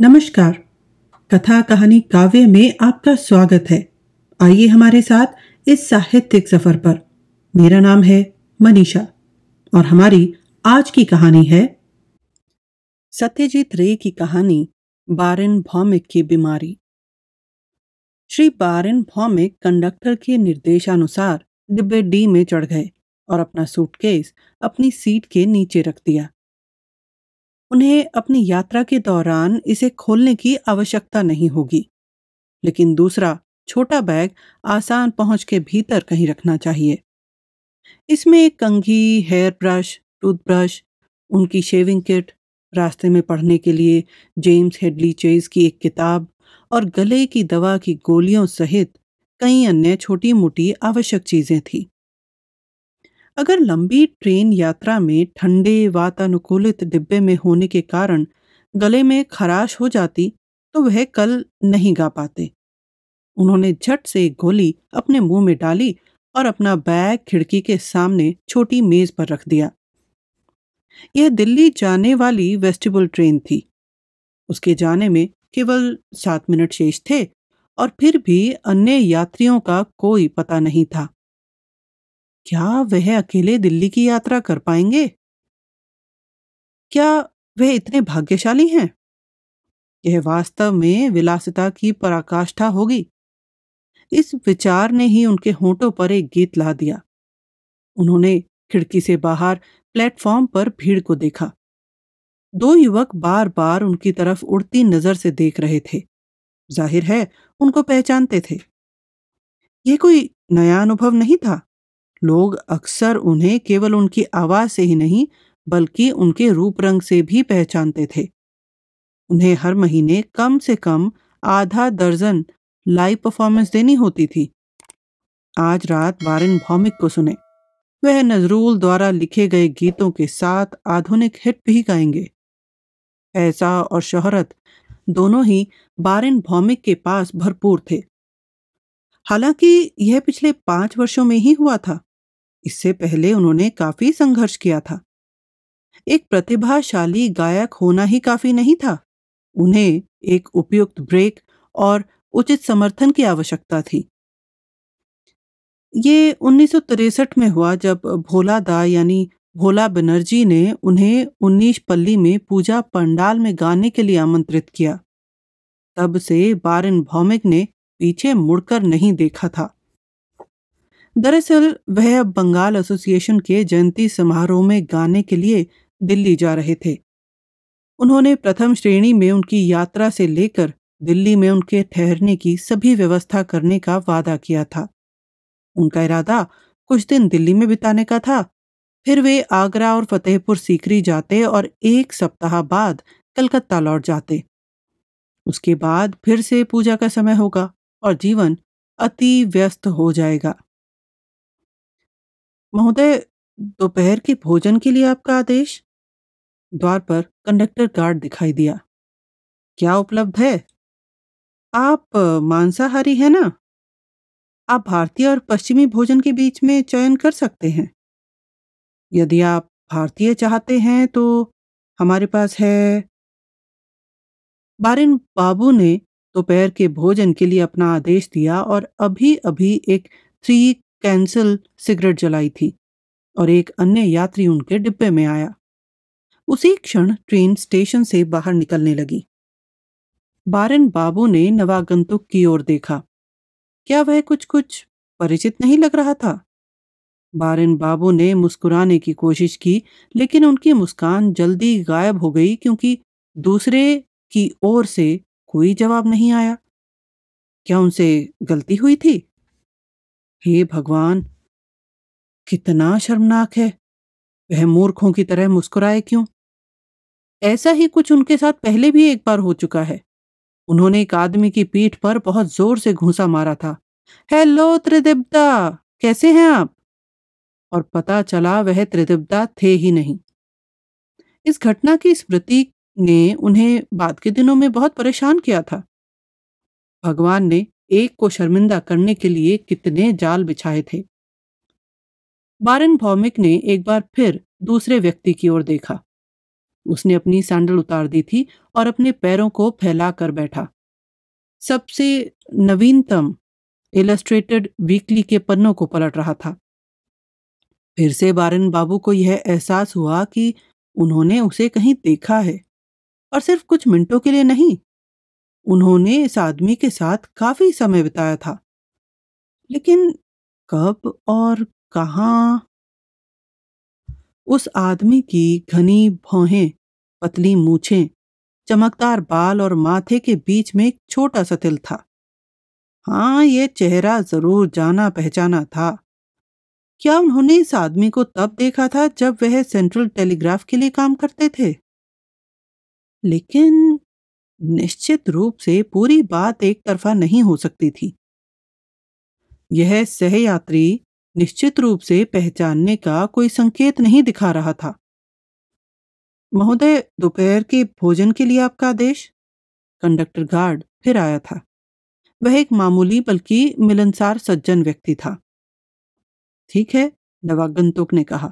नमस्कार। कथा कहानी काव्य में आपका स्वागत है। आइए हमारे साथ इस साहित्यिक सफर पर। मेरा नाम है मनीषा और हमारी आज की कहानी है सत्यजीत रे की कहानी बारेन भौमिक की बीमारी। श्री बारेन भौमिक कंडक्टर के निर्देशानुसार डिब्बे डी में चढ़ गए और अपना सूटकेस अपनी सीट के नीचे रख दिया। उन्हें अपनी यात्रा के दौरान इसे खोलने की आवश्यकता नहीं होगी, लेकिन दूसरा छोटा बैग आसान पहुंच के भीतर कहीं रखना चाहिए। इसमें एक कंघी, हेयर ब्रश, टूथब्रश, उनकी शेविंग किट, रास्ते में पढ़ने के लिए जेम्स हेडली चेज की एक किताब और गले की दवा की गोलियों सहित कई अन्य छोटी मोटी आवश्यक चीजें थी। अगर लंबी ट्रेन यात्रा में ठंडे वातानुकूलित डिब्बे में होने के कारण गले में खराश हो जाती तो वह कल नहीं गा पाते। उन्होंने झट से एक गोली अपने मुंह में डाली और अपना बैग खिड़की के सामने छोटी मेज पर रख दिया। यह दिल्ली जाने वाली वेस्टिबुल ट्रेन थी। उसके जाने में केवल 7 मिनट शेष थे और फिर भी अन्य यात्रियों का कोई पता नहीं था। क्या वह अकेले दिल्ली की यात्रा कर पाएंगे? क्या वह इतने भाग्यशाली हैं? यह वास्तव में विलासिता की पराकाष्ठा होगी। इस विचार ने ही उनके होंठों पर एक गीत ला दिया। उन्होंने खिड़की से बाहर प्लेटफॉर्म पर भीड़ को देखा। 2 युवक बार बार उनकी तरफ उड़ती नजर से देख रहे थे। जाहिर है उनको पहचानते थे। यह कोई नया अनुभव नहीं था। लोग अक्सर उन्हें केवल उनकी आवाज से ही नहीं बल्कि उनके रूप रंग से भी पहचानते थे। उन्हें हर महीने कम से कम आधा दर्जन लाइव परफॉर्मेंस देनी होती थी। आज रात बारेन भौमिक को सुने। वह नजरूल द्वारा लिखे गए गीतों के साथ आधुनिक हिट भी गाएंगे। पैसा और शोहरत दोनों ही बारेन भौमिक के पास भरपूर थे। हालांकि यह पिछले 5 वर्षों में ही हुआ था। इससे पहले उन्होंने काफी संघर्ष किया था। एक प्रतिभाशाली गायक होना ही काफी नहीं था। उन्हें एक उपयुक्त ब्रेक और उचित समर्थन की आवश्यकता थी। ये 1963 में हुआ जब भोला दा यानी भोला बनर्जी ने उन्हें 19 पल्ली में पूजा पंडाल में गाने के लिए आमंत्रित किया। तब से बारेन भौमिक ने पीछे मुड़कर नहीं देखा था। दरअसल वह बंगाल एसोसिएशन के जयंती समारोह में गाने के लिए दिल्ली जा रहे थे। उन्होंने प्रथम श्रेणी में उनकी यात्रा से लेकर दिल्ली में उनके ठहरने की सभी व्यवस्था करने का वादा किया था। उनका इरादा कुछ दिन दिल्ली में बिताने का था। फिर वे आगरा और फतेहपुर सीकरी जाते और 1 सप्ताह बाद कलकत्ता लौट जाते। उसके बाद फिर से पूजा का समय होगा और जीवन अति व्यस्त हो जाएगा। महोदय, दोपहर के भोजन के लिए आपका आदेश? द्वार पर कंडक्टर गार्ड दिखाई दिया। क्या उपलब्ध है? आप मांसाहारी हैं ना? आप भारतीय और पश्चिमी भोजन के बीच में चयन कर सकते हैं। यदि आप भारतीय चाहते हैं तो हमारे पास है। बारेन बाबू ने दोपहर के भोजन के लिए अपना आदेश दिया और अभी अभी एक 3 कैंसिल सिगरेट जलाई थी और एक अन्य यात्री उनके डिब्बे में आया। उसी क्षण ट्रेन स्टेशन से बाहर निकलने लगी। बारेन बाबू ने नवागंतुक की ओर देखा। क्या वह कुछ परिचित नहीं लग रहा था? बारेन बाबू ने मुस्कुराने की कोशिश की, लेकिन उनकी मुस्कान जल्दी गायब हो गई क्योंकि दूसरे की ओर से कोई जवाब नहीं आया। क्या उनसे गलती हुई थी? हे भगवान, कितना शर्मनाक है। वह मूर्खों की तरह मुस्कुराए क्यों? ऐसा ही कुछ उनके साथ पहले भी एक बार हो चुका है। उन्होंने एक आदमी की पीठ पर बहुत जोर से घूंसा मारा था। हेलो त्रिदिब्दा, कैसे हैं आप? और पता चला वह त्रिदिब्दा थे ही नहीं। इस घटना की स्मृति ने उन्हें बाद के दिनों में बहुत परेशान किया था। भगवान ने एक को शर्मिंदा करने के लिए कितने जाल बिछाए थे। बारेन भौमिक ने एक बार फिर दूसरे व्यक्ति की ओर देखा। उसने अपनी सैंडल उतार दी थी और अपने पैरों को फैलाकर बैठा। सबसे नवीनतम इलस्ट्रेटेड वीकली के पन्नों को पलट रहा था। फिर से बारिन बाबू को यह एहसास हुआ कि उन्होंने उसे कहीं देखा है, और सिर्फ कुछ मिनटों के लिए नहीं। उन्होंने इस आदमी के साथ काफी समय बिताया था, लेकिन कब और कहां? उस आदमी की घनी भौहें, पतली मूछें, चमकदार बाल और माथे के बीच में एक छोटा सा तिल था। हाँ, ये चेहरा जरूर जाना पहचाना था। क्या उन्होंने इस आदमी को तब देखा था जब वह सेंट्रल टेलीग्राफ के लिए काम करते थे? लेकिन निश्चित रूप से पूरी बात एक तरफा नहीं हो सकती थी। यह सहयात्री निश्चित रूप से पहचानने का कोई संकेत नहीं दिखा रहा था। महोदय, दोपहर के भोजन के लिए आपका आदेश? कंडक्टर गार्ड फिर आया था। वह एक मामूली बल्कि मिलनसार सज्जन व्यक्ति था। ठीक है, नवागंतुक ने कहा,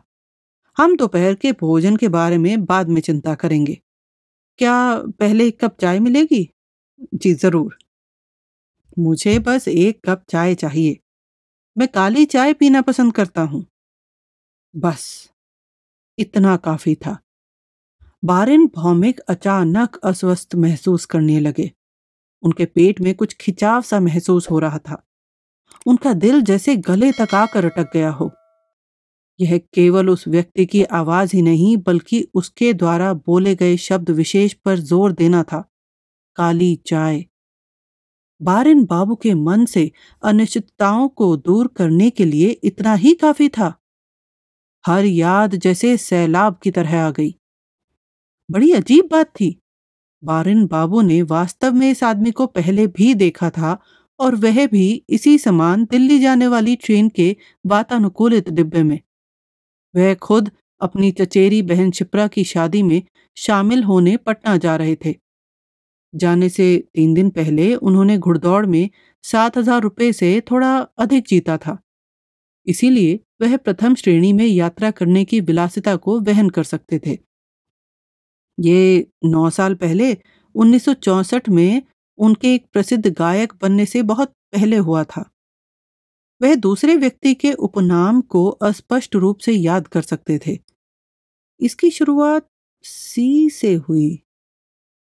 हम दोपहर के भोजन के बारे में बाद में चिंता करेंगे। क्या पहले एक कप चाय मिलेगी? जी जरूर। मुझे बस एक कप चाय चाहिए। मैं काली चाय पीना पसंद करता हूं। बस इतना काफी था। बारिन भौमिक अचानक अस्वस्थ महसूस करने लगे। उनके पेट में कुछ खिंचाव सा महसूस हो रहा था। उनका दिल जैसे गले तक आकर अटक गया हो। यह केवल उस व्यक्ति की आवाज ही नहीं, बल्कि उसके द्वारा बोले गए शब्द विशेष पर जोर देना था। काली चाय। बारिन बाबू के मन से अनिश्चितताओं को दूर करने के लिए इतना ही काफी था। हर याद जैसे सैलाब की तरह आ गई। बड़ी अजीब बात थी। बारिन बाबू ने वास्तव में इस आदमी को पहले भी देखा था, और वह भी इसी समान दिल्ली जाने वाली ट्रेन के वातानुकूलित डिब्बे में। वह खुद अपनी चचेरी बहन शिप्रा की शादी में शामिल होने पटना जा रहे थे। जाने से 3 दिन पहले उन्होंने घुड़दौड़ में 7,000 रुपये से थोड़ा अधिक जीता था। इसीलिए वह प्रथम श्रेणी में यात्रा करने की विलासिता को वहन कर सकते थे। ये 9 साल पहले 1964 में उनके एक प्रसिद्ध गायक बनने से बहुत पहले हुआ था। वह दूसरे व्यक्ति के उपनाम को अस्पष्ट रूप से याद कर सकते थे। इसकी शुरुआत सी से हुई।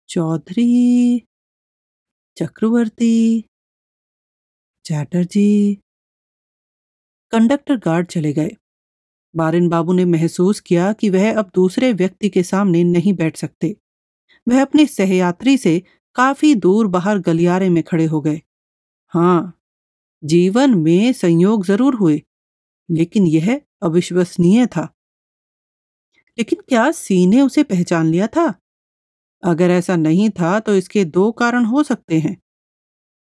चौधरी, चक्रवर्ती, चैटर्जी। कंडक्टर गार्ड चले गए। बारिन बाबू ने महसूस किया कि वह अब दूसरे व्यक्ति के सामने नहीं बैठ सकते। वह अपने सहयात्री से काफी दूर बाहर गलियारे में खड़े हो गए। हाँ, जीवन में संयोग जरूर हुए, लेकिन यह अविश्वसनीय था। लेकिन क्या सी ने उसे पहचान लिया था? अगर ऐसा नहीं था तो इसके 2 कारण हो सकते हैं।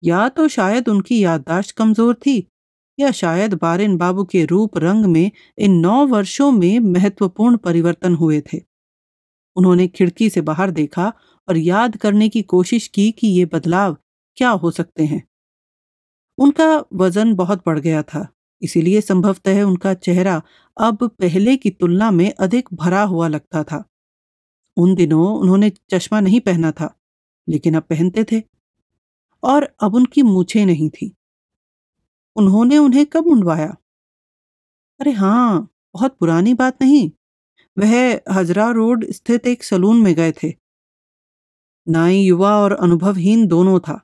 या तो शायद उनकी याददाश्त कमजोर थी, या शायद बारिन बाबू के रूप रंग में इन 9 वर्षों में महत्वपूर्ण परिवर्तन हुए थे। उन्होंने खिड़की से बाहर देखा और याद करने की कोशिश की कि ये बदलाव क्या हो सकते हैं। उनका वजन बहुत बढ़ गया था, इसीलिए संभवतः उनका चेहरा अब पहले की तुलना में अधिक भरा हुआ लगता था। उन दिनों उन्होंने चश्मा नहीं पहना था, लेकिन अब पहनते थे, और अब उनकी मूछें नहीं थी। उन्होंने उन्हें कब मुंडवाया? अरे हाँ, बहुत पुरानी बात नहीं। वह हजरा रोड स्थित एक सलून में गए थे। नाई युवा और अनुभवहीन दोनों था।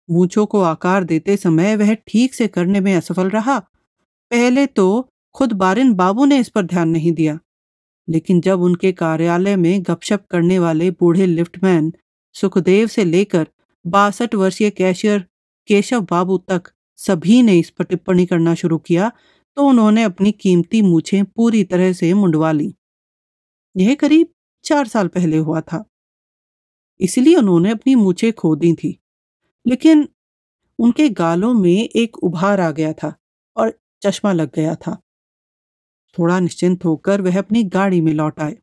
मूंछों को आकार देते समय वह ठीक से करने में असफल रहा। पहले तो खुद बारिन बाबू ने इस पर ध्यान नहीं दिया, लेकिन जब उनके कार्यालय में गपशप करने वाले बूढ़े लिफ्टमैन सुखदेव से लेकर 62 वर्षीय कैशियर केशव बाबू तक सभी ने इस पर टिप्पणी करना शुरू किया, तो उन्होंने अपनी कीमती मूछें पूरी तरह से मुंडवा ली। यह करीब 4 साल पहले हुआ था, इसलिए उन्होंने अपनी मूछें खो दी थी। लेकिन उनके गालों में एक उभार आ गया था और चश्मा लग गया था। थोड़ा निश्चिंत होकर वह अपनी गाड़ी में लौट आए।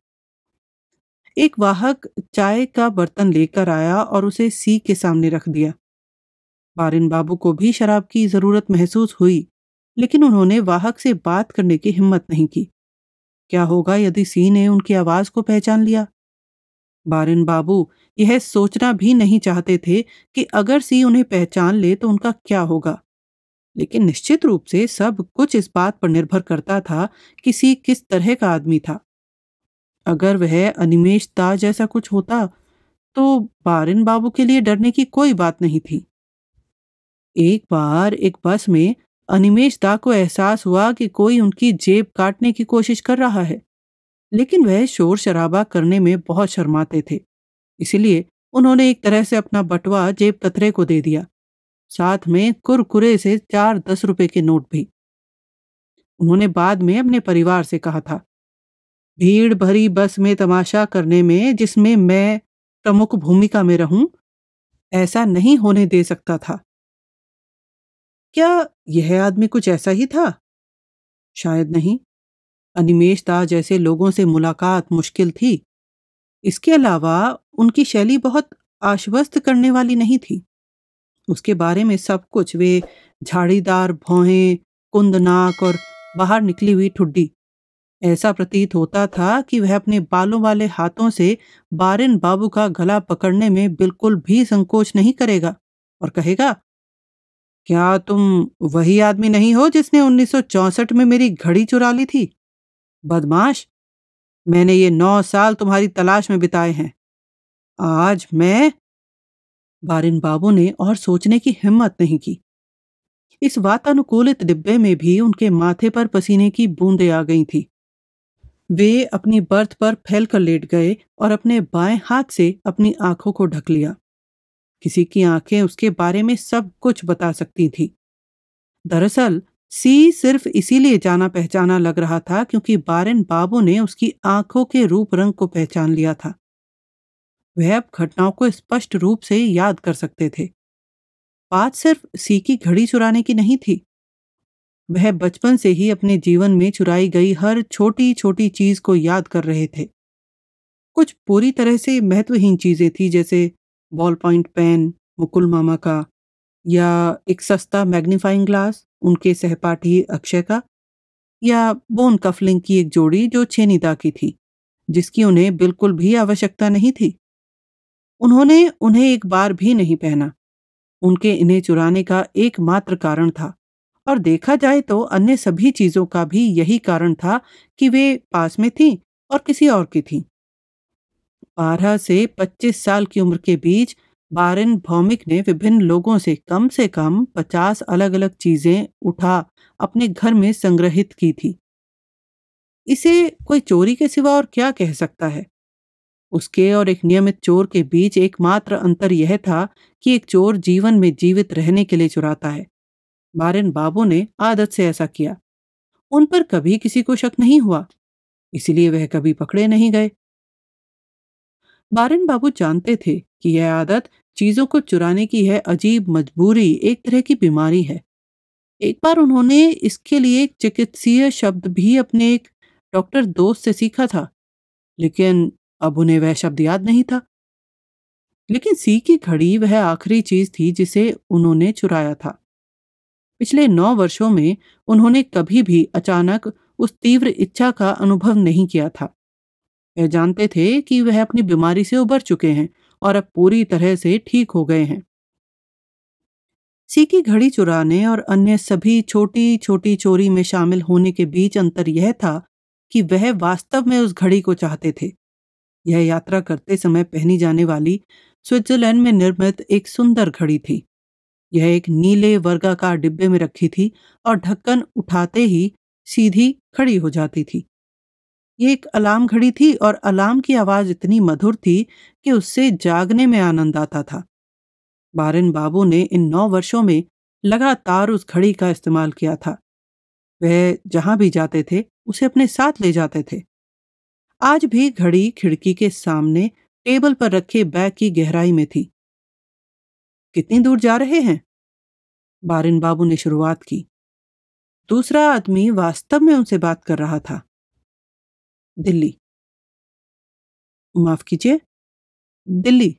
एक वाहक चाय का बर्तन लेकर आया और उसे सी के सामने रख दिया। बारिन बाबू को भी शराब की जरूरत महसूस हुई, लेकिन उन्होंने वाहक से बात करने की हिम्मत नहीं की। क्या होगा यदि सी ने उनकी आवाज को पहचान लिया? बारिन बाबू यह सोचना भी नहीं चाहते थे कि अगर सी उन्हें पहचान ले तो उनका क्या होगा। लेकिन निश्चित रूप से सब कुछ इस बात पर निर्भर करता था कि सी किस तरह का आदमी था। अगर वह अनिमेश दास जैसा कुछ होता तो बारिन बाबू के लिए डरने की कोई बात नहीं थी। एक बार एक बस में अनिमेश दा को एहसास हुआ कि कोई उनकी जेब काटने की कोशिश कर रहा है, लेकिन वह शोर शराबा करने में बहुत शर्माते थे। इसलिए उन्होंने एक तरह से अपना बटुआ जेब कतरे को दे दिया, साथ में कुरकुरे से 4 10 रुपए के नोट भी। उन्होंने बाद में अपने परिवार से कहा था, भीड़ भरी बस में तमाशा करने में जिसमें मैं प्रमुख भूमिका में रहूं, ऐसा नहीं होने दे सकता था। क्या यह आदमी कुछ ऐसा ही था? शायद नहीं। अनिमेश दास जैसे लोगों से मुलाकात मुश्किल थी। इसके अलावा उनकी शैली बहुत आश्वस्त करने वाली नहीं थी। उसके बारे में सब कुछ, वे झाड़ीदार भौहें, कुंद नाक और बाहर निकली हुई ठुड्डी, ऐसा प्रतीत होता था कि वह अपने बालों वाले हाथों से बारिन बाबू का गला पकड़ने में बिल्कुल भी संकोच नहीं करेगा और कहेगा, क्या तुम वही आदमी नहीं हो जिसने 1964 में मेरी घड़ी चुरा ली थी? बदमाश, मैंने ये 9 साल तुम्हारी तलाश में बिताए हैं। आज मैं। बारिन बाबू ने और सोचने की हिम्मत नहीं की। इस वातानुकूलित डिब्बे में भी उनके माथे पर पसीने की बूंदें आ गई थी। वे अपनी बर्थ पर फैलकर लेट गए और अपने बाएं हाथ से अपनी आंखों को ढक लिया। किसी की आंखें उसके बारे में सब कुछ बता सकती थी। दरअसल सी सिर्फ इसीलिए जाना पहचाना लग रहा था क्योंकि बारिन बाबू ने उसकी आंखों के रूप रंग को पहचान लिया था। वह अब घटनाओं को स्पष्ट रूप से याद कर सकते थे। बात सिर्फ सी की घड़ी चुराने की नहीं थी। वह बचपन से ही अपने जीवन में चुराई गई हर छोटी छोटी चीज को याद कर रहे थे। कुछ पूरी तरह से महत्वहीन चीजें थी, जैसे बॉल पॉइंट पेन मुकुल मामा का, या एक सस्ता मैग्नीफाइंग ग्लास उनके सहपाठी अक्षय का, या बोन कफलिंग की एक जोड़ी जो छेनीदा की थी, जिसकी उन्हें बिल्कुल भी आवश्यकता नहीं थी। उन्होंने उन्हें एक बार भी नहीं पहना। उनके इन्हें चुराने का एकमात्र कारण था, और देखा जाए तो अन्य सभी चीजों का भी यही कारण था कि वे पास में थीं और किसी और की थीं। 12 से 25 साल की उम्र के बीच बारेन भौमिक ने विभिन्न लोगों से कम 50 अलग अलग चीजें उठा अपने घर में संग्रहित की थी। इसे कोई चोरी के सिवा और क्या कह सकता है? उसके और एक नियमित चोर के बीच एकमात्र अंतर यह था कि एक चोर जीवन में जीवित रहने के लिए चुराता है। बारेन बाबू ने आदत से ऐसा किया। उन पर कभी किसी को शक नहीं हुआ, इसलिए वह कभी पकड़े नहीं गए। बारेन बाबू जानते थे कि यह आदत चीजों को चुराने की है अजीब मजबूरी, एक तरह की बीमारी है। एक बार उन्होंने इसके लिए एक चिकित्सीय शब्द भी अपने एक डॉक्टर दोस्त से सीखा था, लेकिन अब उन्हें वह शब्द याद नहीं था। लेकिन सी की घड़ी वह आखिरी चीज थी जिसे उन्होंने चुराया था। पिछले 9 वर्षों में उन्होंने कभी भी अचानक उस तीव्र इच्छा का अनुभव नहीं किया था। वह जानते थे कि वह अपनी बीमारी से उबर चुके हैं और अब पूरी तरह से ठीक हो गए हैं। सी की घड़ी चुराने और अन्य सभी छोटी छोटी चोरी में शामिल होने के बीच अंतर यह था कि वह वास्तव में उस घड़ी को चाहते थे। यह यात्रा करते समय पहनी जाने वाली स्विट्जरलैंड में निर्मित एक सुंदर घड़ी थी। यह एक नीले वर्गाकार डिब्बे में रखी थी और ढक्कन उठाते ही सीधी खड़ी हो जाती थी। यह एक अलार्म घड़ी थी और अलार्म की आवाज इतनी मधुर थी कि उससे जागने में आनंद आता था। बारेन बाबू ने इन 9 वर्षों में लगातार उस घड़ी का इस्तेमाल किया था। वह जहां भी जाते थे उसे अपने साथ ले जाते थे। आज भी घड़ी खिड़की के सामने टेबल पर रखे बैग की गहराई में थी। कितनी दूर जा रहे हैं? बारेन बाबू ने शुरुआत की। दूसरा आदमी वास्तव में उनसे बात कर रहा था। दिल्ली। माफ कीजिए, दिल्ली।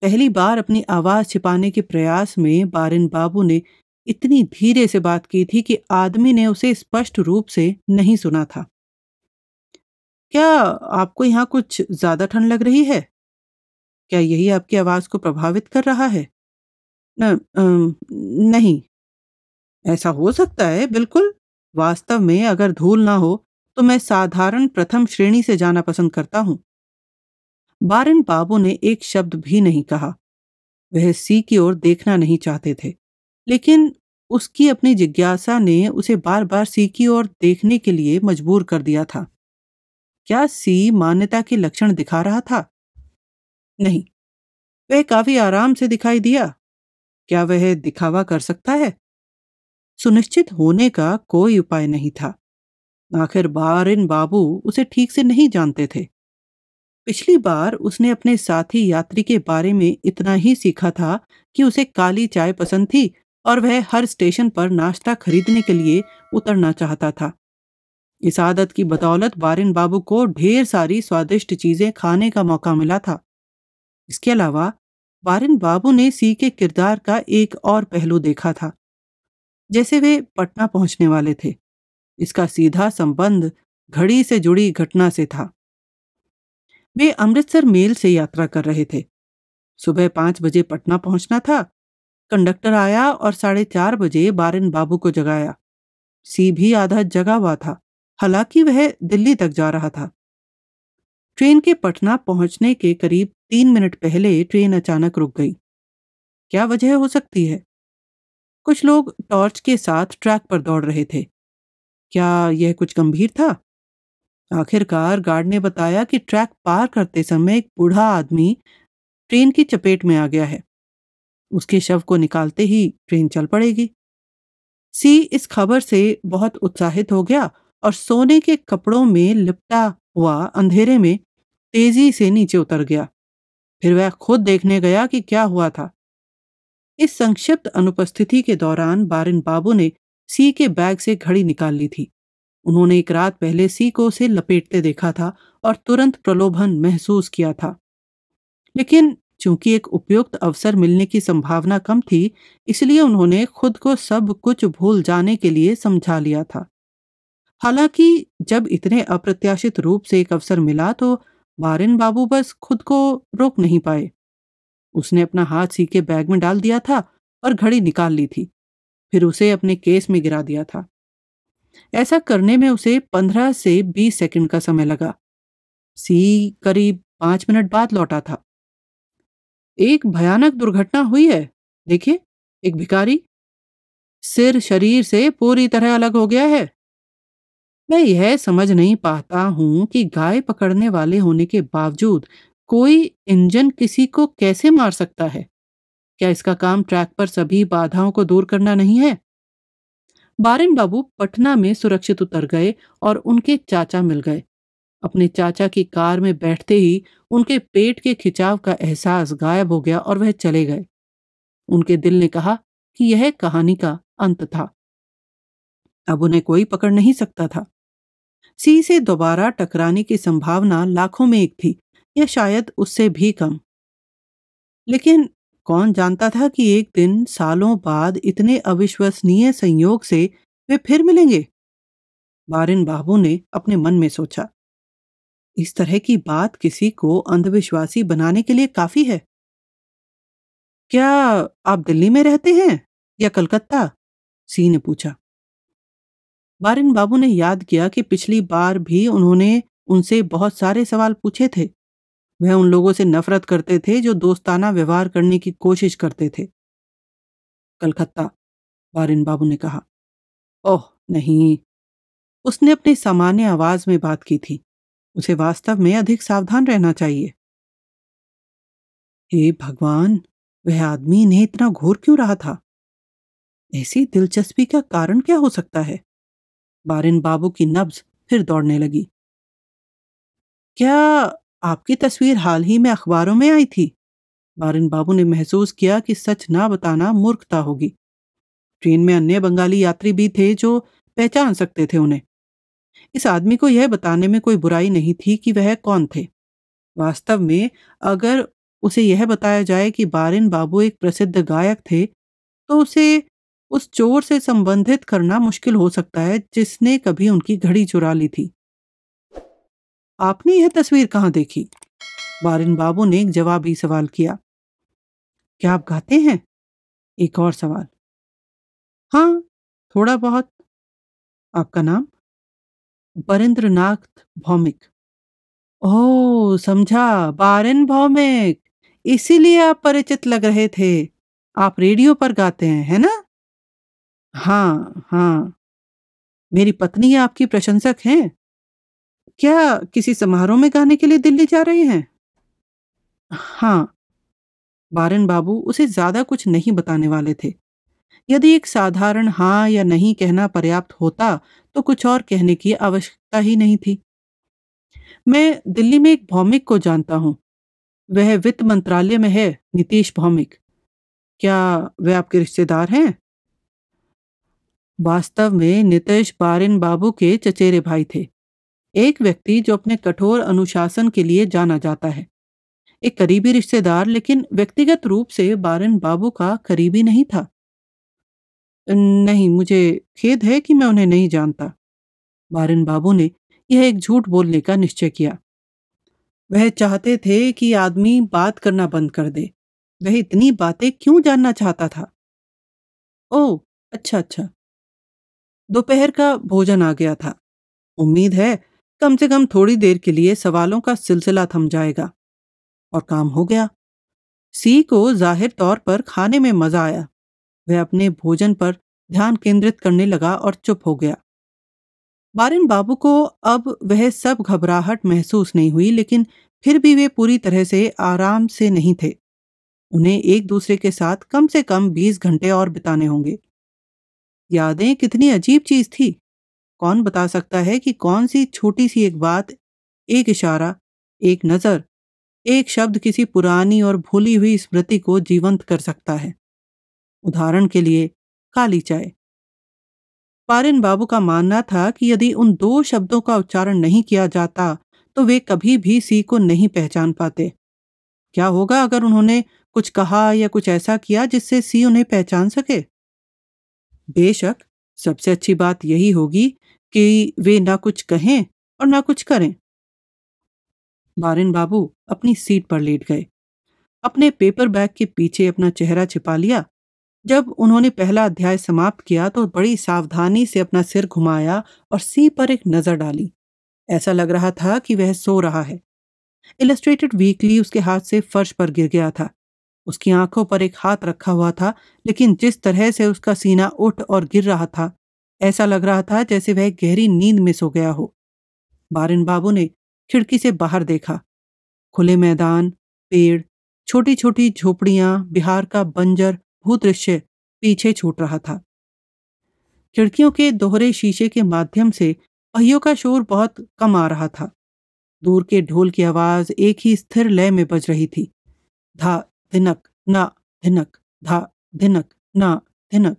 पहली बार अपनी आवाज छिपाने के प्रयास में बारेन बाबू ने इतनी धीरे से बात की थी कि आदमी ने उसे स्पष्ट रूप से नहीं सुना था। क्या आपको यहाँ कुछ ज्यादा ठंड लग रही है? क्या यही आपकी आवाज को प्रभावित कर रहा है? न, नहीं। ऐसा हो सकता है, बिल्कुल। वास्तव में अगर धूल ना हो तो मैं साधारण प्रथम श्रेणी से जाना पसंद करता हूँ। बारिन बाबू ने एक शब्द भी नहीं कहा। वह सी की ओर देखना नहीं चाहते थे, लेकिन उसकी अपनी जिज्ञासा ने उसे बार बार सी की ओर देखने के लिए मजबूर कर दिया था। क्या सी मान्यता के लक्षण दिखा रहा था? नहीं। वह काफी आराम से दिखाई दिया। क्या वह दिखावा कर सकता है? सुनिश्चित होने का कोई उपाय नहीं था। आखिर बारिन बाबू उसे ठीक से नहीं जानते थे। पिछली बार उसने अपने साथी यात्री के बारे में इतना ही सीखा था कि उसे काली चाय पसंद थी और वह हर स्टेशन पर नाश्ता खरीदने के लिए उतरना चाहता था। इस आदत की बदौलत बारिन बाबू को ढेर सारी स्वादिष्ट चीजें खाने का मौका मिला था। इसके अलावा बारिन बाबू ने सी के किरदार का एक और पहलू देखा था। जैसे वे पटना पहुंचने वाले थे, इसका सीधा संबंध घड़ी से जुड़ी घटना से था। वे अमृतसर मेल से यात्रा कर रहे थे। सुबह 5 बजे पटना पहुंचना था। कंडक्टर आया और 4:30 बजे बारिन बाबू को जगाया। सी भी आधा जगा हुआ था, हालांकि वह दिल्ली तक जा रहा था। ट्रेन के पटना पहुंचने के करीब 3 मिनट पहले ट्रेन अचानक रुक गई। क्या वजह हो सकती है? कुछ लोग टॉर्च के साथ ट्रैक पर दौड़ रहे थे। क्या यह कुछ गंभीर था? आखिरकार गार्ड ने बताया कि ट्रैक पार करते समय एक बूढ़ा आदमी ट्रेन की चपेट में आ गया है। उसके शव को निकालते ही ट्रेन चल पड़ेगी। सी इस खबर से बहुत उत्साहित हो गया और सोने के कपड़ों में लिपटा हुआ अंधेरे में तेजी से नीचे उतर गया। फिर वह खुद देखने गया कि क्या हुआ था। इस संक्षिप्त अनुपस्थिति के दौरान बारिन बाबू ने सी के बैग से घड़ी निकाल ली थी। उन्होंने एक रात पहले सी को उसे लपेटते देखा था और तुरंत प्रलोभन महसूस किया था। लेकिन चूंकि एक उपयुक्त अवसर मिलने की संभावना कम थी, इसलिए उन्होंने खुद को सब कुछ भूल जाने के लिए समझा लिया था। हालांकि जब इतने अप्रत्याशित रूप से एक अवसर मिला तो बारिन बाबू बस खुद को रोक नहीं पाए। उसने अपना हाथ सी के बैग में डाल दिया था और घड़ी निकाल ली थी। फिर उसे अपने केस में गिरा दिया था। ऐसा करने में उसे 15 से 20 सेकंड का समय लगा। सी करीब 5 मिनट बाद लौटा था। एक भयानक दुर्घटना हुई है। देखिए, एक भिखारी सिर शरीर से पूरी तरह अलग हो गया है। मैं यह समझ नहीं पाता हूं कि गाय पकड़ने वाले होने के बावजूद कोई इंजन किसी को कैसे मार सकता है। क्या इसका काम ट्रैक पर सभी बाधाओं को दूर करना नहीं है? बारिन बाबू पटना में सुरक्षित उतर गए और उनके चाचा मिल गए। अपने चाचा की कार में बैठते ही उनके पेट के खिंचाव का एहसास गायब हो गया और वह चले गए। उनके दिल ने कहा कि यह कहानी का अंत था। अब उन्हें कोई पकड़ नहीं सकता था। सी से दोबारा टकराने की संभावना लाखों में एक थी, या शायद उससे भी कम। लेकिन कौन जानता था कि एक दिन सालों बाद इतने अविश्वसनीय संयोग से वे फिर मिलेंगे। बारिन बाबू ने अपने मन में सोचा, इस तरह की बात किसी को अंधविश्वासी बनाने के लिए काफी है। क्या आप दिल्ली में रहते हैं या कलकत्ता? सी ने पूछा। बारिन बाबू ने याद किया कि पिछली बार भी उन्होंने उनसे बहुत सारे सवाल पूछे थे। वह उन लोगों से नफरत करते थे जो दोस्ताना व्यवहार करने की कोशिश करते थे। कलकत्ता, बारिन बाबू ने कहा। ओह नहीं, उसने अपनी सामान्य आवाज में बात की थी। उसे वास्तव में अधिक सावधान रहना चाहिए। हे भगवान, वह आदमी इन्हें इतना घूर क्यों रहा था? ऐसी दिलचस्पी का कारण क्या हो सकता है? बारिन बाबू की नब्ज फिर दौड़ने लगी। क्या आपकी तस्वीर हाल ही में अखबारों में आई थी? बारिन बाबू ने महसूस किया कि सच ना बताना मूर्खता होगी। ट्रेन में अन्य बंगाली यात्री भी थे जो पहचान सकते थे उन्हें। इस आदमी को यह बताने में कोई बुराई नहीं थी कि वह कौन थे। वास्तव में अगर उसे यह बताया जाए कि बारिन बाबू एक प्रसिद्ध गायक थे, तो उसे उस चोर से संबंधित करना मुश्किल हो सकता है जिसने कभी उनकी घड़ी चुरा ली थी। आपने यह तस्वीर कहाँ देखी? बारिन बाबू ने एक जवाबी सवाल किया। क्या आप गाते हैं? एक और सवाल। हाँ, थोड़ा बहुत। आपका नाम? बरिंद्रनाथ भौमिक। ओह, समझा, बारिन भौमिक। इसीलिए आप परिचित लग रहे थे। आप रेडियो पर गाते हैं, है ना? हाँ, हाँ। मेरी पत्नी आपकी प्रशंसक हैं। क्या किसी समारोह में गाने के लिए दिल्ली जा रहे हैं? हाँ। बारिन बाबू उसे ज्यादा कुछ नहीं बताने वाले थे। यदि एक साधारण हाँ या नहीं कहना पर्याप्त होता तो कुछ और कहने की आवश्यकता ही नहीं थी। मैं दिल्ली में एक भौमिक को जानता हूँ। वह वित्त मंत्रालय में है, नीतीश भौमिक। क्या वे आपके रिश्तेदार हैं? वास्तव में नीतीश बारिन बाबू के चचेरे भाई थे। एक व्यक्ति जो अपने कठोर अनुशासन के लिए जाना जाता है। एक करीबी रिश्तेदार, लेकिन व्यक्तिगत रूप से बारिन बाबू का करीबी नहीं था। नहीं, मुझे खेद है कि मैं उन्हें नहीं जानता। बारिन बाबू ने यह एक झूठ बोलने का निश्चय किया। वह चाहते थे कि आदमी बात करना बंद कर दे। वह इतनी बातें क्यों जानना चाहता था? ओह, अच्छा अच्छा। दोपहर का भोजन आ गया था। उम्मीद है कम से कम थोड़ी देर के लिए सवालों का सिलसिला थम जाएगा। और काम हो गया। सी को जाहिर तौर पर खाने में मजा आया। वह अपने भोजन पर ध्यान केंद्रित करने लगा और चुप हो गया। बारिन बाबू को अब वह सब घबराहट महसूस नहीं हुई, लेकिन फिर भी वे पूरी तरह से आराम से नहीं थे। उन्हें एक दूसरे के साथ कम से कम 20 घंटे और बिताने होंगे। यादें कितनी अजीब चीज थी। कौन बता सकता है कि कौन सी छोटी सी एक बात, एक इशारा, एक नजर, एक शब्द किसी पुरानी और भूली हुई स्मृति को जीवंत कर सकता है। उदाहरण के लिए, काली चाय। बारिन बाबू का मानना था कि यदि उन दो शब्दों का उच्चारण नहीं किया जाता तो वे कभी भी सी को नहीं पहचान पाते। क्या होगा अगर उन्होंने कुछ कहा या कुछ ऐसा किया जिससे सी उन्हें पहचान सके? बेशक, सबसे अच्छी बात यही होगी कि वे ना कुछ कहें और ना कुछ करें। बारिन बाबू अपनी सीट पर लेट गए, अपने पेपर बैग के पीछे अपना चेहरा छिपा लिया। जब उन्होंने पहला अध्याय समाप्त किया तो बड़ी सावधानी से अपना सिर घुमाया और सी पर एक नजर डाली। ऐसा लग रहा था कि वह सो रहा है। इलस्ट्रेटेड वीकली उसके हाथ से फर्श पर गिर गया था। उसकी आंखों पर एक हाथ रखा हुआ था, लेकिन जिस तरह से उसका सीना उठ और गिर रहा था, ऐसा लग रहा था जैसे वह गहरी नींद में सो गया हो। बारिन बाबू ने खिड़की से बाहर देखा। खुले मैदान, पेड़, छोटी छोटी झोपड़ियां, बिहार का बंजर भूदृश्य पीछे छूट रहा था। खिड़कियों के दोहरे शीशे के माध्यम से पहियों का शोर बहुत कम आ रहा था। दूर के ढोल की आवाज एक ही स्थिर लय में बज रही थी। धा धिनक ना धिनक, धा धिनक ना धिनक।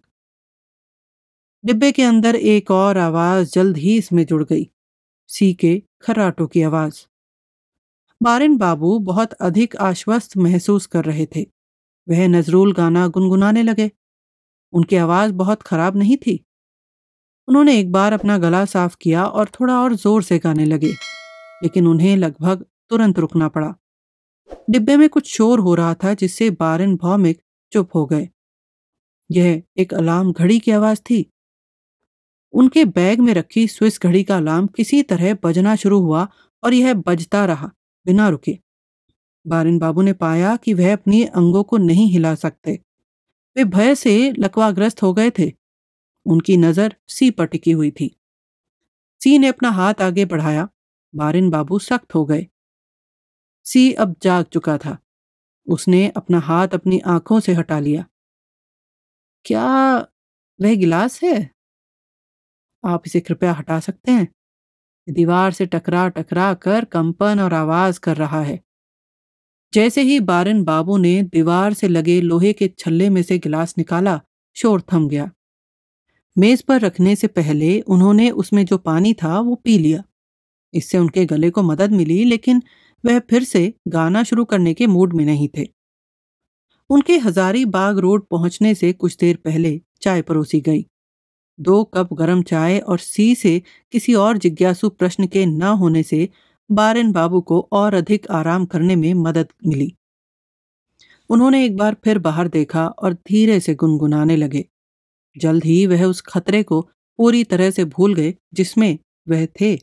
डिब्बे के अंदर एक और आवाज जल्द ही इसमें जुड़ गई, सी के खर्राटों की आवाज। बारिन बाबू बहुत अधिक आश्वस्त महसूस कर रहे थे। वह नजरूल गाना गुनगुनाने लगे। उनकी आवाज बहुत खराब नहीं थी। उन्होंने एक बार अपना गला साफ किया और थोड़ा और जोर से गाने लगे, लेकिन उन्हें लगभग तुरंत रुकना पड़ा। डिब्बे में कुछ शोर हो रहा था जिससे बारिन भौमिक चुप हो गए। यह एक अलार्म घड़ी की आवाज थी। उनके बैग में रखी स्विस घड़ी का अलार्म किसी तरह बजना शुरू हुआ और यह बजता रहा बिना रुके। बारिन बाबू ने पाया कि वह अपनी अंगों को नहीं हिला सकते। वे भय से लकवाग्रस्त हो गए थे। उनकी नजर सी पर टिकी हुई थी। सी ने अपना हाथ आगे बढ़ाया। बारिन बाबू सख्त हो गए। सी अब जाग चुका था। उसने अपना हाथ अपनी आंखों से हटा लिया। क्या वह गिलास है? आप इसे कृपया हटा सकते हैं? दीवार से टकरा टकरा कर कंपन और आवाज कर रहा है। जैसे ही बारिन बाबू ने दीवार से लगे लोहे के छल्ले में से गिलास निकाला, शोर थम गया। मेज पर रखने से पहले उन्होंने उसमें जो पानी था वो पी लिया। इससे उनके गले को मदद मिली, लेकिन वह फिर से गाना शुरू करने के मूड में नहीं थे। उनके हजारीबाग रोड पहुंचने से कुछ देर पहले चाय परोसी गई। 2 कप गर्म चाय और सी से किसी और जिज्ञासु प्रश्न के न होने से बारिन बाबू को और अधिक आराम करने में मदद मिली। उन्होंने एक बार फिर बाहर देखा और धीरे से गुनगुनाने लगे। जल्द ही वह उस खतरे को पूरी तरह से भूल गए जिसमें वह थे।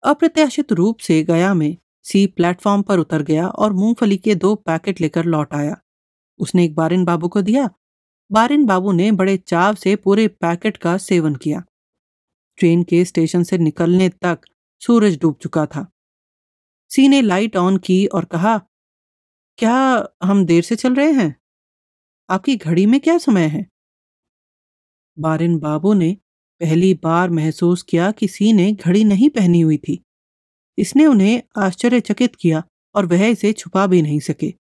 अप्रत्याशित रूप से गया में सी प्लेटफॉर्म पर उतर गया और मूंगफली के 2 पैकेट लेकर लौट आया। उसने एक बारिन बाबू को दिया। बारिन बाबू ने बड़े चाव से पूरे पैकेट का सेवन किया। ट्रेन के स्टेशन से निकलने तक सूरज डूब चुका था। सी ने लाइट ऑन की और कहा, क्या हम देर से चल रहे हैं? आपकी घड़ी में क्या समय है? बारिन बाबू ने पहली बार महसूस किया कि सी ने घड़ी नहीं पहनी हुई थी। इसने उन्हें आश्चर्यचकित किया और वह इसे छुपा भी नहीं सके।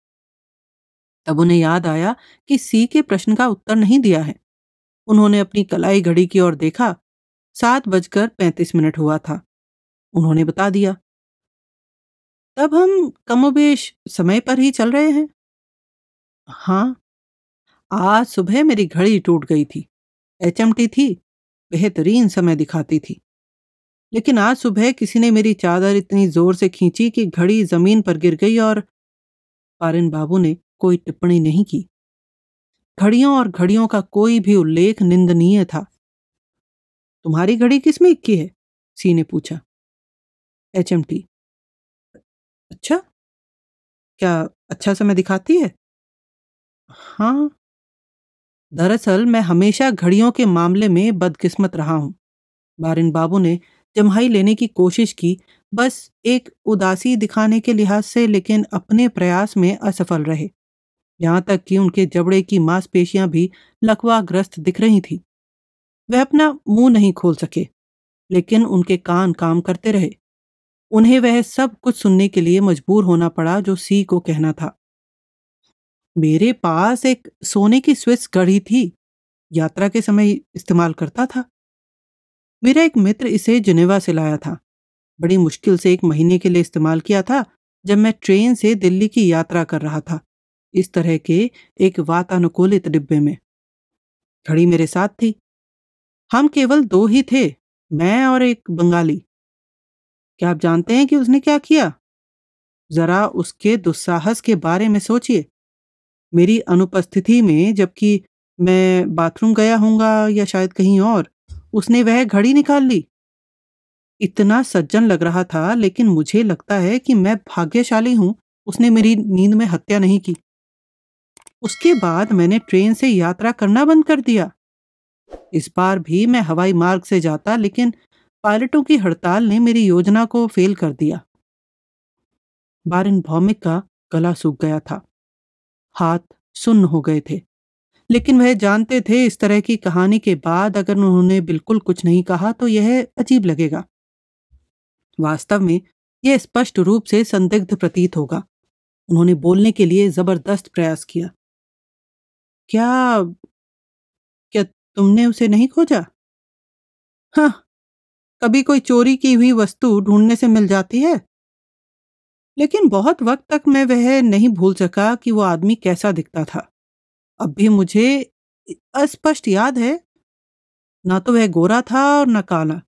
तब उन्हें याद आया कि सी के प्रश्न का उत्तर नहीं दिया है। उन्होंने अपनी कलाई घड़ी की ओर देखा। 7:35 हुआ था। उन्होंने बता दिया, तब हम कमोबेश समय पर ही चल रहे हैं। हाँ, आज सुबह मेरी घड़ी टूट गई थी। एचएमटी थी, बेहतरीन समय दिखाती थी। लेकिन आज सुबह किसी ने मेरी चादर इतनी जोर से खींची कि घड़ी जमीन पर गिर गई और पारिन बाबू ने कोई टिप्पणी नहीं की। घड़ियों और घड़ियों का कोई भी उल्लेख निंदनीय था। तुम्हारी घड़ी किस में इक्की है? सी ने पूछा। एचएमटी। अच्छा, क्या अच्छा समय दिखाती है? हाँ, दरअसल मैं हमेशा घड़ियों के मामले में बदकिस्मत रहा हूँ। बारिन बाबू ने जम्हाई लेने की कोशिश की, बस एक उदासी दिखाने के लिहाज से, लेकिन अपने प्रयास में असफल रहे। यहाँ तक कि उनके जबड़े की मांसपेशियां भी लकवाग्रस्त दिख रही थी। वह अपना मुंह नहीं खोल सके, लेकिन उनके कान काम करते रहे। उन्हें वह सब कुछ सुनने के लिए मजबूर होना पड़ा जो सी को कहना था। मेरे पास एक सोने की स्विस घड़ी थी, यात्रा के समय इस्तेमाल करता था। मेरा एक मित्र इसे जिनेवा से लाया था। बड़ी मुश्किल से 1 महीने के लिए इस्तेमाल किया था जब मैं ट्रेन से दिल्ली की यात्रा कर रहा था, इस तरह के एक वातानुकूलित डिब्बे में। घड़ी मेरे साथ थी। हम केवल 2 ही थे, मैं और एक बंगाली। क्या आप जानते हैं कि उसने क्या किया? जरा उसके दुस्साहस के बारे में सोचिए। मेरी अनुपस्थिति में, जबकि मैं बाथरूम गया होऊंगा या शायद कहीं और, उसने वह घड़ी निकाल ली। इतना सज्जन लग रहा था, लेकिन मुझे लगता है कि मैं भाग्यशाली हूं उसने मेरी नींद में हत्या नहीं की। उसके बाद मैंने ट्रेन से यात्रा करना बंद कर दिया। इस बार भी मैं हवाई मार्ग से जाता, लेकिन पायलटों की हड़ताल ने मेरी योजना को फेल कर दिया। बारिन भौमिक का गला सूख गया था। हाथ सुन्न हो गए थे, लेकिन वह जानते थे इस तरह की कहानी के बाद अगर उन्होंने बिल्कुल कुछ नहीं कहा तो यह अजीब लगेगा। वास्तव में यह स्पष्ट रूप से संदिग्ध प्रतीत होगा। उन्होंने बोलने के लिए जबरदस्त प्रयास किया। क्या क्या तुमने उसे नहीं खोजा? हाँ, कभी कोई चोरी की हुई वस्तु ढूंढने से मिल जाती है। लेकिन बहुत वक्त तक मैं वह नहीं भूल सका कि वो आदमी कैसा दिखता था। अब भी मुझे अस्पष्ट याद है। ना तो वह गोरा था और न काला।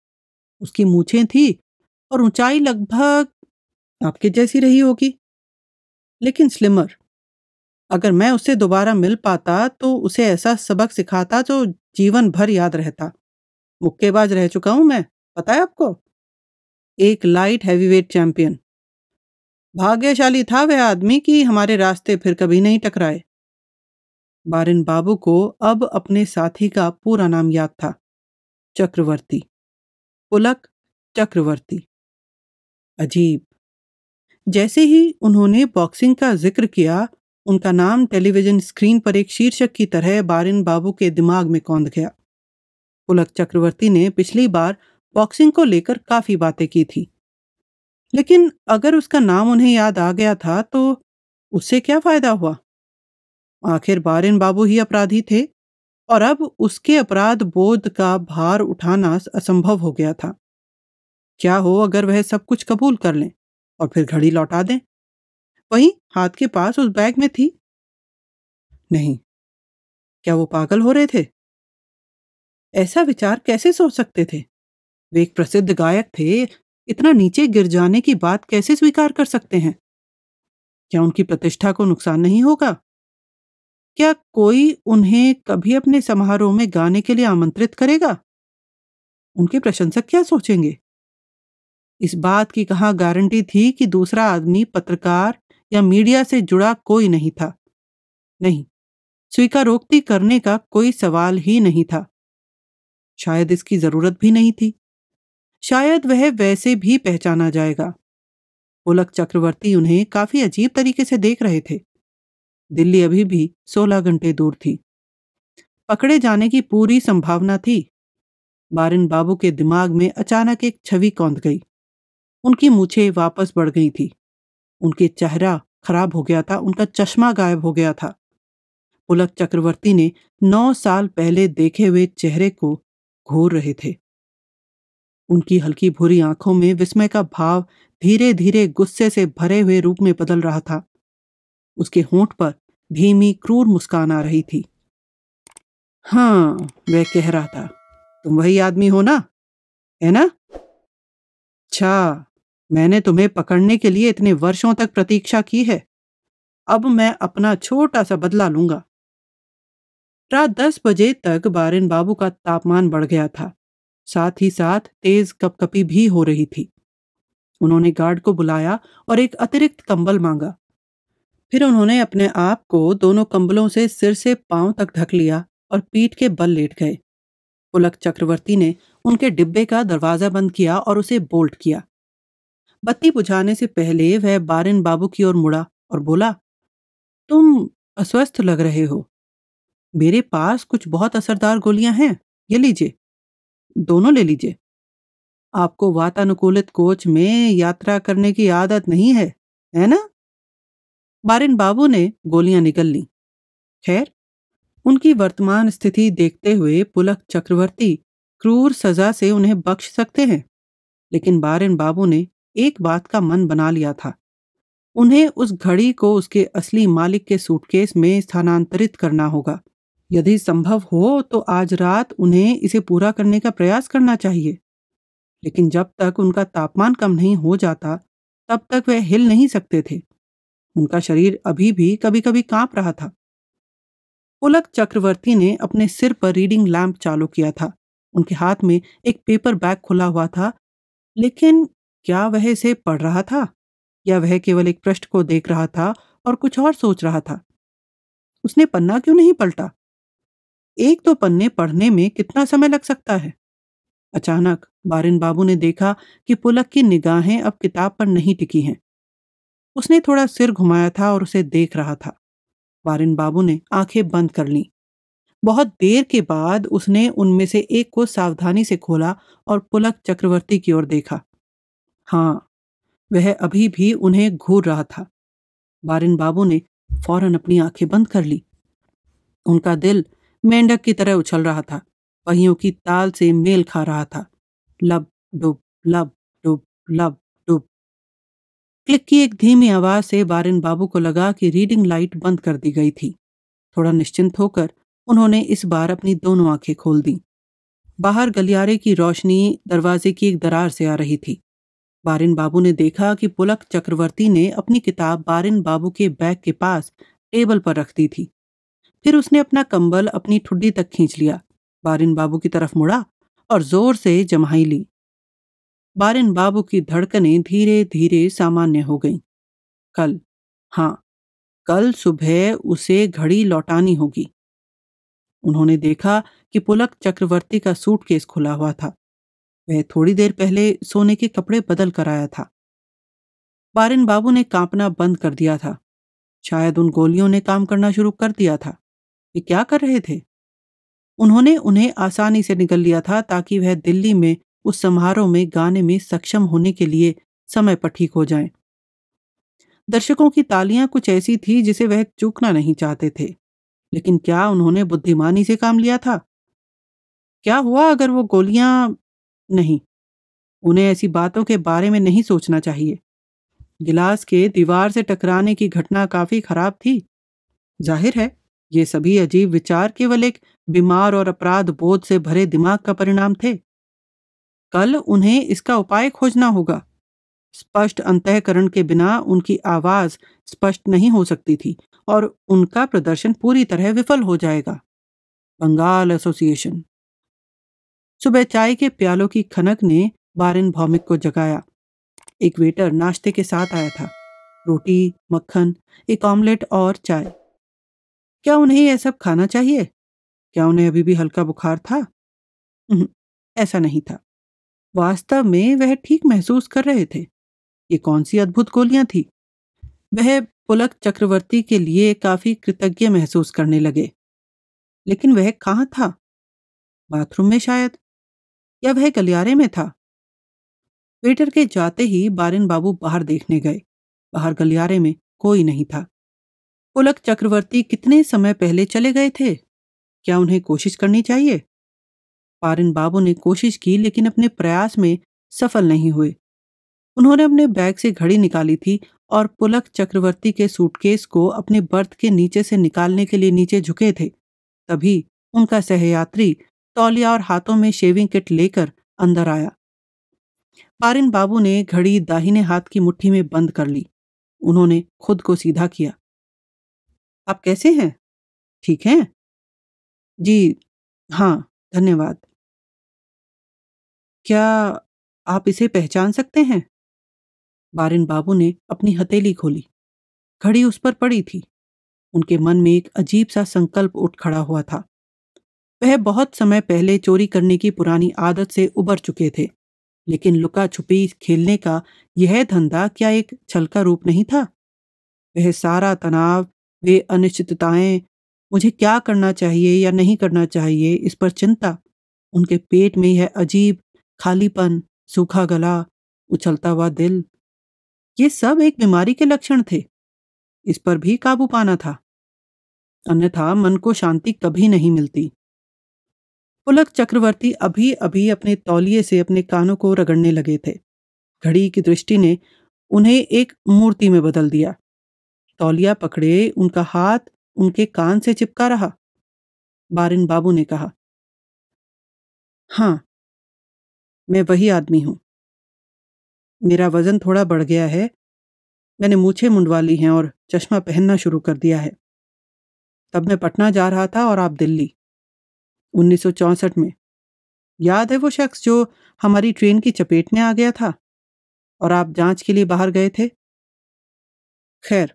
उसकी मूछें थी और ऊंचाई लगभग आपके जैसी रही होगी, लेकिन स्लिमर। अगर मैं उससे दोबारा मिल पाता तो उसे ऐसा सबक सिखाता जो जीवन भर याद रहता। मुक्केबाज रह चुका हूं मैं, पता है आपको? एक लाइट हैवीवेट चैंपियन। भाग्यशाली था वह आदमी कि हमारे रास्ते फिर कभी नहीं टकराए। बारिन बाबू को अब अपने साथी का पूरा नाम याद था। चक्रवर्ती, पुलक चक्रवर्ती। अजीब। जैसे ही उन्होंने बॉक्सिंग का जिक्र किया, उनका नाम टेलीविजन स्क्रीन पर एक शीर्षक की तरह बारिन बाबू के दिमाग में कौंध गया। पुलक चक्रवर्ती ने पिछली बार बॉक्सिंग को लेकर काफी बातें की थी, लेकिन अगर उसका नाम उन्हें याद आ गया था तो उससे क्या फायदा हुआ? आखिर बारिन बाबू ही अपराधी थे और अब उसके अपराध बोध का भार उठाना असंभव हो गया था। क्या हो अगर वह सब कुछ कबूल कर लें और फिर घड़ी लौटा दें? वहीं हाथ के पास उस बैग में थी। नहीं, क्या वो पागल हो रहे थे? ऐसा विचार कैसे सोच सकते थे? वे एक प्रसिद्ध गायक थे, इतना नीचे गिर जाने की बात कैसे स्वीकार कर सकते हैं? क्या उनकी प्रतिष्ठा को नुकसान नहीं होगा? क्या कोई उन्हें कभी अपने समारोह में गाने के लिए आमंत्रित करेगा? उनके प्रशंसक क्या सोचेंगे? इस बात की कहाँ गारंटी थी कि दूसरा आदमी पत्रकार या मीडिया से जुड़ा कोई नहीं था? नहीं, स्वीकारोक्ति करने का कोई सवाल ही नहीं था। शायद इसकी जरूरत भी नहीं थी। शायद वह वैसे भी पहचाना जाएगा। पुलक चक्रवर्ती उन्हें काफी अजीब तरीके से देख रहे थे। दिल्ली अभी भी 16 घंटे दूर थी। पकड़े जाने की पूरी संभावना थी। बारिन बाबू के दिमाग में अचानक एक छवि कौंध गई। उनकी मूछें वापस बढ़ गई थी। उनके चेहरा खराब हो गया था, उनका चश्मा गायब हो गया था। पुलक चक्रवर्ती ने 9 साल पहले देखे हुए चेहरे को घूर रहे थे। उनकी हल्की भूरी आंखों में विस्मय का भाव धीरे धीरे गुस्से से भरे हुए रूप में बदल रहा था। उसके होंठ पर धीमी क्रूर मुस्कान आ रही थी। हाँ, वह कह रहा था, तुम वही आदमी हो ना, है ना? अच्छा, मैंने तुम्हें पकड़ने के लिए इतने वर्षों तक प्रतीक्षा की है। अब मैं अपना छोटा सा बदला लूंगा। रात 10 बजे तक बारिन बाबू का तापमान बढ़ गया था। साथ ही साथ तेज कपकपी भी हो रही थी। उन्होंने गार्ड को बुलाया और एक अतिरिक्त कंबल मांगा। फिर उन्होंने अपने आप को दोनों कंबलों से सिर से पांव तक ढक लिया और पीठ के बल लेट गए। पुलक चक्रवर्ती ने उनके डिब्बे का दरवाजा बंद किया और उसे बोल्ट किया। बत्ती बुझाने से पहले वह बारिन बाबू की ओर मुड़ा और बोला, तुम अस्वस्थ लग रहे हो। मेरे पास कुछ बहुत असरदार गोलियां हैं, ये लीजिए, दोनों ले लीजिए। आपको वातानुकूलित कोच में यात्रा करने की आदत नहीं है ना? बारिन बाबू ने गोलियां निगल लीं। खैर, उनकी वर्तमान स्थिति देखते हुए पुलक चक्रवर्ती क्रूर सजा से उन्हें बख्श सकते हैं, लेकिन बारिन बाबू ने एक बात का मन बना लिया था। उन्हें उस घड़ी को उसके असली मालिक के सूटकेस में स्थानांतरित करना होगा। यदि संभव हो तो आज रात उन्हें इसे पूरा करने का प्रयास करना चाहिए। लेकिन जब तक उनका तापमान कम नहीं हो जाता, तब तक वह हिल नहीं सकते थे। उनका शरीर अभी भी कभी कभी कांप रहा था। पुलक चक्रवर्ती ने अपने सिर पर रीडिंग लैंप चालू किया था। उनके हाथ में एक पेपर बैग खुला हुआ था, लेकिन क्या वह इसे पढ़ रहा था या वह केवल एक पृष्ठ को देख रहा था और कुछ और सोच रहा था? उसने पन्ना क्यों नहीं पलटा? एक दो पन्ने पढ़ने में कितना समय लग सकता है? अचानक बारिन बाबू ने देखा कि पुलक की निगाहें अब किताब पर नहीं टिकी हैं। उसने थोड़ा सिर घुमाया था और उसे देख रहा था। बारिन बाबू ने आंखें बंद कर लीं। बहुत देर के बाद उसने उनमें से एक को सावधानी से खोला और पुलक चक्रवर्ती की ओर देखा। हाँ, वह अभी भी उन्हें घूर रहा था। बारिन बाबू ने फौरन अपनी आंखें बंद कर ली। उनका दिल मेंढक की तरह उछल रहा था, पहियों की ताल से मेल खा रहा था। लब डुब लब डुब लब डुब। क्लिक की एक धीमी आवाज से बारिन बाबू को लगा कि रीडिंग लाइट बंद कर दी गई थी। थोड़ा निश्चिंत होकर उन्होंने इस बार अपनी दोनों आंखें खोल दी। बाहर गलियारे की रोशनी दरवाजे की एक दरार से आ रही थी। बारिन बाबू ने देखा कि पुलक चक्रवर्ती ने अपनी किताब बारिन बाबू के बैग के पास टेबल पर रख दी थी। फिर उसने अपना कंबल अपनी ठुड्डी तक खींच लिया, बारिन बाबू की तरफ मुड़ा और जोर से जम्हाई ली। बारिन बाबू की धड़कनें धीरे धीरे सामान्य हो गईं। कल, हाँ, कल सुबह उसे घड़ी लौटानी होगी। उन्होंने देखा कि पुलक चक्रवर्ती का सूटकेस खुला हुआ था। वह थोड़ी देर पहले सोने के कपड़े बदल कर आया था। बारिन बाबू ने कांपना बंद कर दिया था। शायद उन गोलियों ने काम करना शुरू कर दिया था। ये क्या कर रहे थे? उन्होंने उन्हें आसानी से निगल लिया था ताकि वह दिल्ली में उस समारोह में गाने में सक्षम होने के लिए समय पर ठीक हो जाएं। दर्शकों की तालियां कुछ ऐसी थी जिसे वह चूकना नहीं चाहते थे। लेकिन क्या उन्होंने बुद्धिमानी से काम लिया था? क्या हुआ अगर वो गोलियां... नहीं, उन्हें ऐसी बातों के बारे में नहीं सोचना चाहिए। गिलास के दीवार से टकराने की घटना काफी खराब थी। जाहिर है, ये सभी अजीब विचार केवल एक बीमार और अपराध बोध से भरे दिमाग का परिणाम थे। कल उन्हें इसका उपाय खोजना होगा। स्पष्ट अंतःकरण के बिना उनकी आवाज स्पष्ट नहीं हो सकती थी और उनका प्रदर्शन पूरी तरह विफल हो जाएगा। बंगाल एसोसिएशन। सुबह चाय के प्यालों की खनक ने बारिन भौमिक को जगाया। एक वेटर नाश्ते के साथ आया था। रोटी, मक्खन, एक ऑमलेट और चाय। क्या उन्हें यह सब खाना चाहिए? क्या उन्हें अभी भी हल्का बुखार था? उहुं, ऐसा नहीं था। वास्तव में वह ठीक महसूस कर रहे थे। ये कौन सी अद्भुत गोलियां थी? वह पुलक चक्रवर्ती के लिए काफी कृतज्ञ महसूस करने लगे। लेकिन वह कहाँ था? बाथरूम में शायद, या वह गलियारे में था। वेटर के जाते ही बारिन बाबू बाहर देखने गए। बाहर गलियारे में कोई नहीं था। पुलक चक्रवर्ती कितने समय पहले चले गए थे? क्या उन्हें कोशिश करनी चाहिए? बारिन बाबू ने कोशिश की, लेकिन अपने प्रयास में सफल नहीं हुए। उन्होंने अपने बैग से घड़ी निकाली थी और पुलक चक्रवर्ती के सूटकेस को अपने बर्थ के नीचे से निकालने के लिए नीचे झुके थे। तभी उनका सहयात्री तौलिया और हाथों में शेविंग किट लेकर अंदर आया। बारिन बाबू ने घड़ी दाहिने हाथ की मुट्ठी में बंद कर ली। उन्होंने खुद को सीधा किया। आप कैसे हैं? ठीक हैं? जी हाँ, धन्यवाद। क्या आप इसे पहचान सकते हैं? बारिन बाबू ने अपनी हथेली खोली। घड़ी उस पर पड़ी थी। उनके मन में एक अजीब सा संकल्प उठ खड़ा हुआ था। वह बहुत समय पहले चोरी करने की पुरानी आदत से उबर चुके थे, लेकिन लुका छुपी खेलने का यह धंधा क्या एक छल का रूप नहीं था? वह सारा तनाव, वे अनिश्चितताएं, मुझे क्या करना चाहिए या नहीं करना चाहिए, इस पर चिंता, उनके पेट में यह अजीब खालीपन, सूखा गला, उछलता हुआ दिल, ये सब एक बीमारी के लक्षण थे। इस पर भी काबू पाना था, अन्यथा मन को शांति कभी नहीं मिलती। पुलक चक्रवर्ती अभी अभी अपने तौलिए से अपने कानों को रगड़ने लगे थे। घड़ी की दृष्टि ने उन्हें एक मूर्ति में बदल दिया। तौलिया पकड़े उनका हाथ उनके कान से चिपका रहा। बारिन बाबू ने कहा, हाँ, मैं वही आदमी हूं। मेरा वजन थोड़ा बढ़ गया है। मैंने मूछें मुंडवा ली हैं और चश्मा पहनना शुरू कर दिया है। तब मैं पटना जा रहा था और आप दिल्ली। 1964 में। याद है वो शख्स जो हमारी ट्रेन की चपेट में आ गया था और आप जांच के लिए बाहर गए थे? खैर,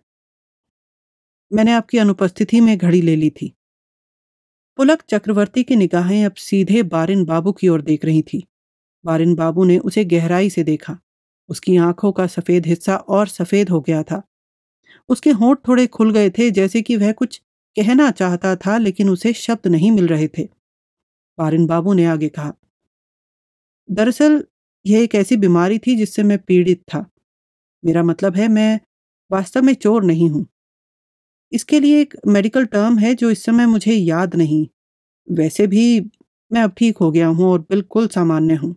मैंने आपकी अनुपस्थिति में घड़ी ले ली थी। पुलक चक्रवर्ती की निगाहें अब सीधे बारिन बाबू की ओर देख रही थी। बारिन बाबू ने उसे गहराई से देखा। उसकी आंखों का सफेद हिस्सा और सफेद हो गया था। उसके होंठ थोड़े खुल गए थे, जैसे कि वह कुछ कहना चाहता था, लेकिन उसे शब्द नहीं मिल रहे थे। बारिन बाबू ने आगे कहा, दरअसल यह एक ऐसी बीमारी थी जिससे मैं पीड़ित था। मेरा मतलब है, मैं वास्तव में चोर नहीं हूं। इसके लिए एक मेडिकल टर्म है जो इस समय मुझे याद नहीं। वैसे भी मैं अब ठीक हो गया हूं और बिल्कुल सामान्य हूं।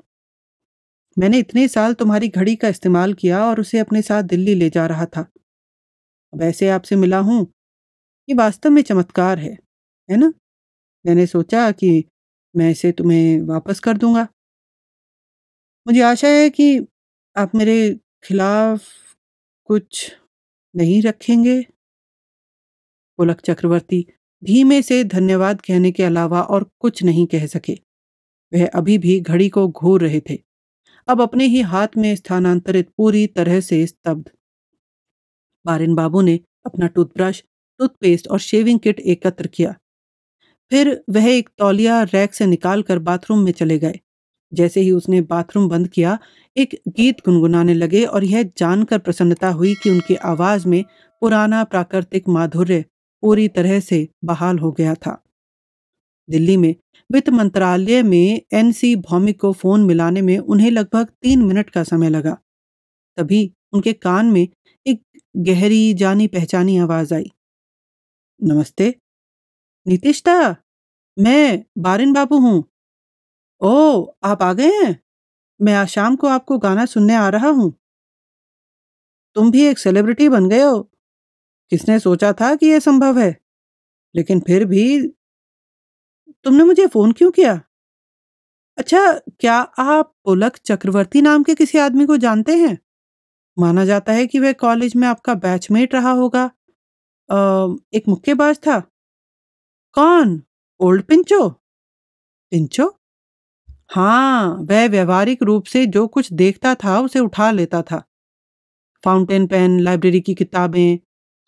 मैंने इतने साल तुम्हारी घड़ी का इस्तेमाल किया और उसे अपने साथ दिल्ली ले जा रहा था। अब ऐसे आपसे मिला हूं, ये वास्तव में चमत्कार है ना? मैंने सोचा कि मैं इसे तुम्हें वापस कर दूंगा। मुझे आशा है कि आप मेरे खिलाफ कुछ नहीं रखेंगे। पुलक चक्रवर्ती धीमे से धन्यवाद कहने के अलावा और कुछ नहीं कह सके। वह अभी भी घड़ी को घूर रहे थे, अब अपने ही हाथ में स्थानांतरित, पूरी तरह से स्तब्ध। बारिन बाबू ने अपना टूथब्रश, टूथपेस्ट और शेविंग किट एकत्र किया। फिर वह एक तौलिया रैक से निकालकर बाथरूम में चले गए। जैसे ही उसने बाथरूम बंद किया, एक गीत गुनगुनाने लगे और यह जानकर प्रसन्नता हुई कि उनकी आवाज में पुराना प्राकृतिक माधुर्य पूरी तरह से बहाल हो गया था। दिल्ली में वित्त मंत्रालय में एनसी भौमिक को फोन मिलाने में उन्हें लगभग 3 मिनट का समय लगा। तभी उनके कान में एक गहरी जानी पहचानी आवाज आई। नमस्ते नीतिशदा, मैं बारिन बाबू हूँ। ओह, आप आ गए हैं। मैं आज शाम को आपको गाना सुनने आ रहा हूँ। तुम भी एक सेलिब्रिटी बन गए हो। किसने सोचा था कि यह संभव है? लेकिन फिर भी तुमने मुझे फोन क्यों किया? अच्छा, क्या आप पुलक चक्रवर्ती नाम के किसी आदमी को जानते हैं? माना जाता है कि वह कॉलेज में आपका बैचमेट रहा होगा। एक मुक्केबाज था। कौन? ओल्ड पिंचो? पिंचो? हाँ, वह व्यवहारिक रूप से जो कुछ देखता था उसे उठा लेता था। फाउंटेन पेन, लाइब्रेरी की किताबें,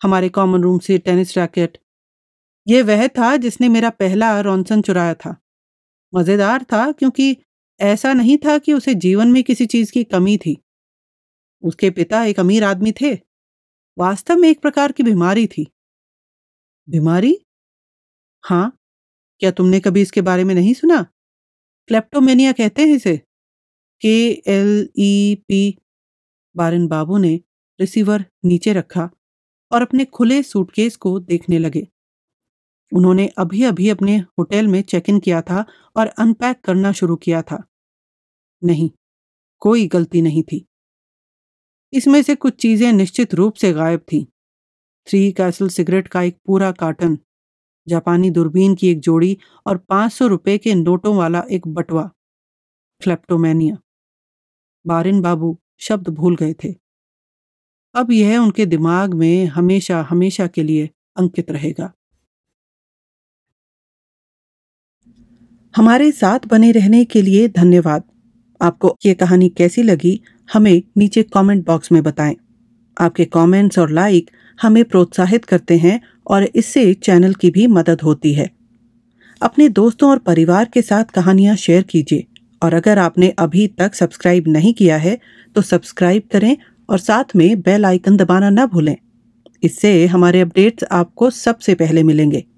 हमारे कॉमन रूम से टेनिस रैकेट। ये वह था जिसने मेरा पहला रॉनसन चुराया था। मज़ेदार था क्योंकि ऐसा नहीं था कि उसे जीवन में किसी चीज़ की कमी थी। उसके पिता एक अमीर आदमी थे। वास्तव में एक प्रकार की बीमारी थी। बीमारी? हाँ, क्या तुमने कभी इसके बारे में नहीं सुना? क्लेप्टोमेनिया कहते हैं इसे। KLEP। बारिन बाबू ने रिसीवर नीचे रखा और अपने खुले सूटकेस को देखने लगे। उन्होंने अभी-अभी अपने होटल में चेक इन किया था और अनपैक करना शुरू किया था। नहीं, कोई गलती नहीं थी। इसमें से कुछ चीजें निश्चित रूप से गायब थीं। थ्री कैसल सिगरेट का एक पूरा कार्टन, जापानी दूरबीन की एक जोड़ी और 500 रुपए के नोटों वाला एक बटवा। क्लेप्टोमेनिया। बारिन बाबू शब्द भूल गए थे। अब यह उनके दिमाग में हमेशा हमेशा के लिए अंकित रहेगा। हमारे साथ बने रहने के लिए धन्यवाद। आपको ये कहानी कैसी लगी हमें नीचे कमेंट बॉक्स में बताएं। आपके कमेंट्स और लाइक हमें प्रोत्साहित करते हैं और इससे चैनल की भी मदद होती है। अपने दोस्तों और परिवार के साथ कहानियां शेयर कीजिए और अगर आपने अभी तक सब्सक्राइब नहीं किया है तो सब्सक्राइब करें और साथ में बेल आइकन दबाना ना भूलें। इससे हमारे अपडेट्स आपको सबसे पहले मिलेंगे।